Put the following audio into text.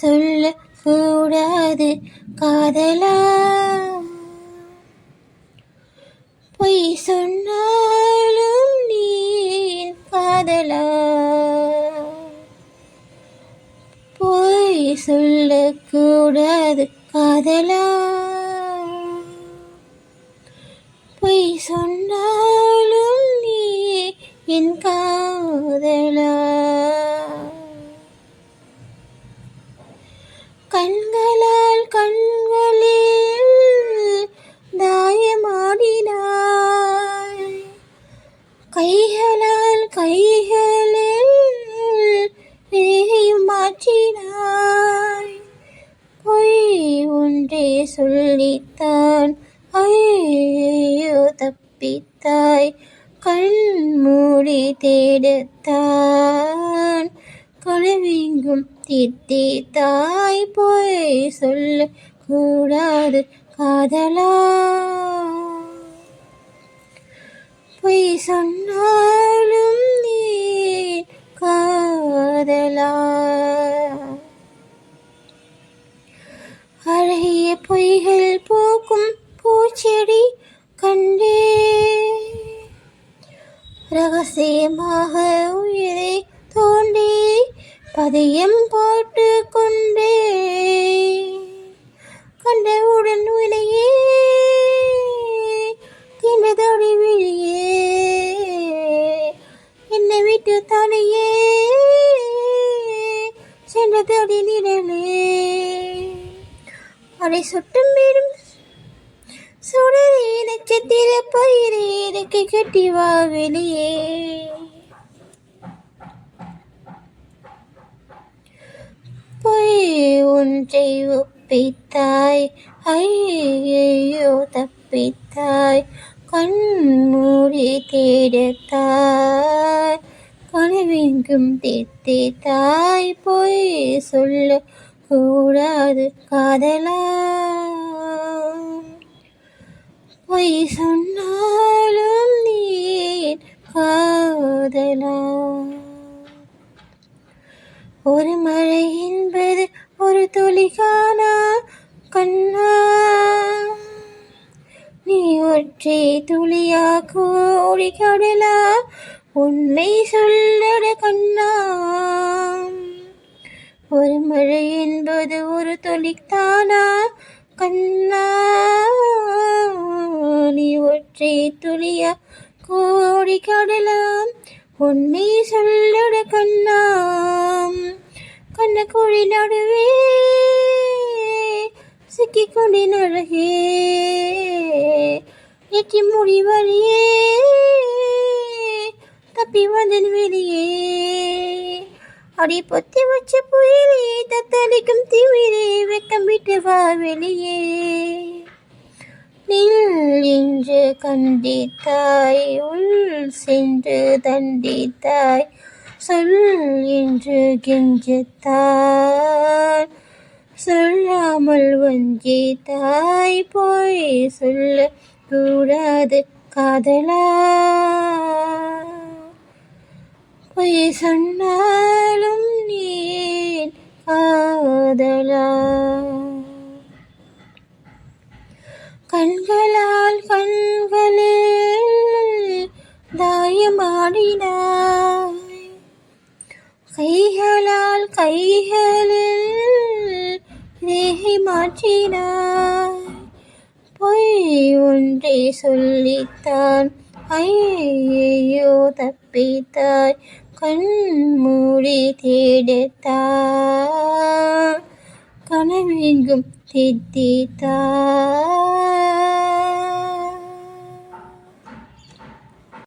சொல்ல கூடாது காதலா, பொய் சொன்னாலும் நீ காதலா, பொய் சொல்ல கூடாது காதலா, பொய் சொன்னாலும் நீ என் காதலா. கண்களால் கண்களில் தாயமாடினாய், கைகளால் கைகளில் வேகம் மாற்றினாய், பொய் ஒன்றே சொல்லித்தான் ஐயோ தப்பித்தாய், கண் மூடி தேடத்தான் கனவெங்கும் தித்தித்தாய், பொய் சொல்ல கூடாது காதலா, பொய் சொன்னாலும் நீ காதலா. அழகிய பொய்கள் பூக்கும் பூச்செடி கண்டே, ரகசியமாக உயிரை தோண்டி பதியம் போட்டு கொண்டே, கண்டவுடன் விலையே திண்டதோடி விழியே, என்னை விட்டு தனியே சென்றதோடி நிழலே, அரை சுட்டும் வீடும் சுடரே நட்சத்திர பயிரே எனக்கு கட்டி வா வெளியே. பொய் ஒன்றை ஒப்பித்தாய் ஐயோ தப்பித்தாய், கண் மூடி தேடத்தாய் கனவெங்கும் தித்தித்தாய், பொய் சொல்ல கூடாது காதலா, பொய் சொன்னாலும் நீ காதலா. ஒரு மழை என்பது ஒரு துளி காணா கண்ணா, நீ ஒற்றை துளியா கோடி கடலா, உண்மை சொல்லட கண்ணா. ஒரு மழை என்பது ஒரு துளித்தானா கண்ணா, நீ ஒற்றை துளியா கோடி கடலாம், உண்மை சொல்லட கண்ணா. கண்ணக்குழி நடுவே சிக்கிக்கொண்டேன் அழகே, நெற்றி முடி வழியே தப்பி வந்தேன் வெளியே, அடி பொத்தி வச்ச புயலே தத்தளிக்கும் திமிரே வெக்கம் விட்டு வா வெளியே. நில் என்று கண்டித்தாய், உள் சென்று தண்டித்தாய், சொல் என்று கெஞ்சத்தாய், சொல்லாமல் வஞ்சித்தாய், பொய் சொல்ல கூடாது காதலா, பொய் சொன்னாலும் நீ காதலா. கண்களால் கண்களில் தாயமாடினாய், கைகளால் கைகளில் ரேகை மாற்றினாய், பொய் ஒன்றை சொல்லித்தான் ஐயோ தப்பித்தாய், கண் மூடி தேடத்தான் கனவெங்கும் தித்தித்தாய்.